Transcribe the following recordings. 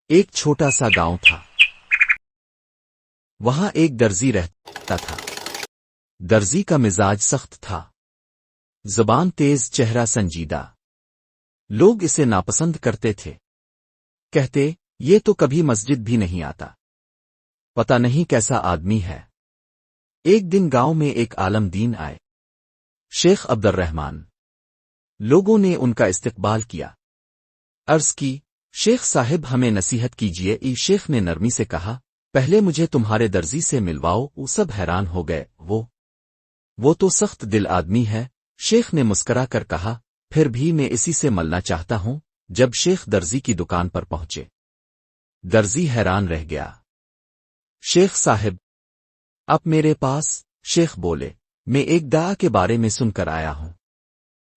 ایک چھوٹا سا گاؤں تھا۔ وہاں ایک درزی رہتا تھا۔ درزی کا مزاج سخت تھا، زبان تیز، چہرہ سنجیدہ۔ لوگ اسے ناپسند کرتے تھے، کہتے یہ تو کبھی مسجد بھی نہیں آتا، پتہ نہیں کیسا آدمی ہے۔ ایک دن گاؤں میں ایک عالم دین آئے، شیخ عبد الرحمن۔ لوگوں نے ان کا استقبال کیا، عرض کی شیخ صاحب ہمیں نصیحت کیجیے۔ شیخ نے نرمی سے کہا پہلے مجھے تمہارے درزی سے ملواؤ۔ وہ سب حیران ہو گئے، وہ تو سخت دل آدمی ہے۔ شیخ نے مسکرا کر کہا پھر بھی میں اسی سے ملنا چاہتا ہوں۔ جب شیخ درزی کی دکان پر پہنچے، درزی حیران رہ گیا۔ شیخ صاحب اب میرے پاس؟ شیخ بولے میں ایک دعا کے بارے میں سن کر آیا ہوں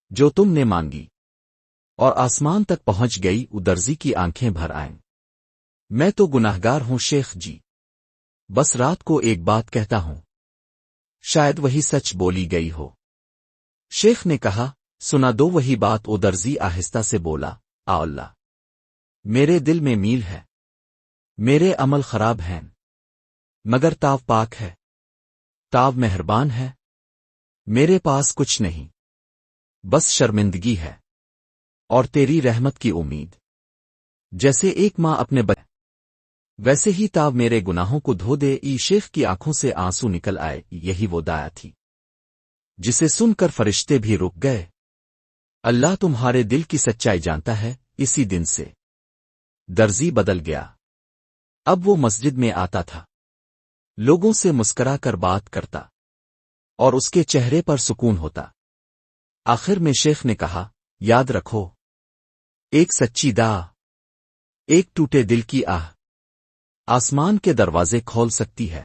جو تم نے مانگی اور آسمان تک پہنچ گئی۔ درزی کی آنکھیں بھر آئیں۔ میں تو گناہگار ہوں شیخ جی، بس رات کو ایک بات کہتا ہوں، شاید وہی سچ بولی گئی ہو۔ شیخ نے کہا سنا دو وہی بات۔ درزی آہستہ سے بولا اللہ، میرے دل میں میل ہے، میرے عمل خراب ہیں، مگر تاو پاک ہے، تاو مہربان ہے۔ میرے پاس کچھ نہیں، بس شرمندگی ہے اور تیری رحمت کی امید۔ جیسے ایک ماں اپنے بچے، ویسے ہی تاو میرے گناہوں کو دھو دے۔ شیخ کی آنکھوں سے آنسو نکل آئے۔ یہی وہ دعا تھی جسے سن کر فرشتے بھی رک گئے۔ اللہ تمہارے دل کی سچائی جانتا ہے۔ اسی دن سے درزی بدل گیا۔ اب وہ مسجد میں آتا تھا، لوگوں سے مسکرا کر بات کرتا اور اس کے چہرے پر سکون ہوتا۔ آخر میں شیخ نے کہا یاد رکھو، ایک سچی دعا، ایک ٹوٹے دل کی آہ، آسمان کے دروازے کھول سکتی ہے۔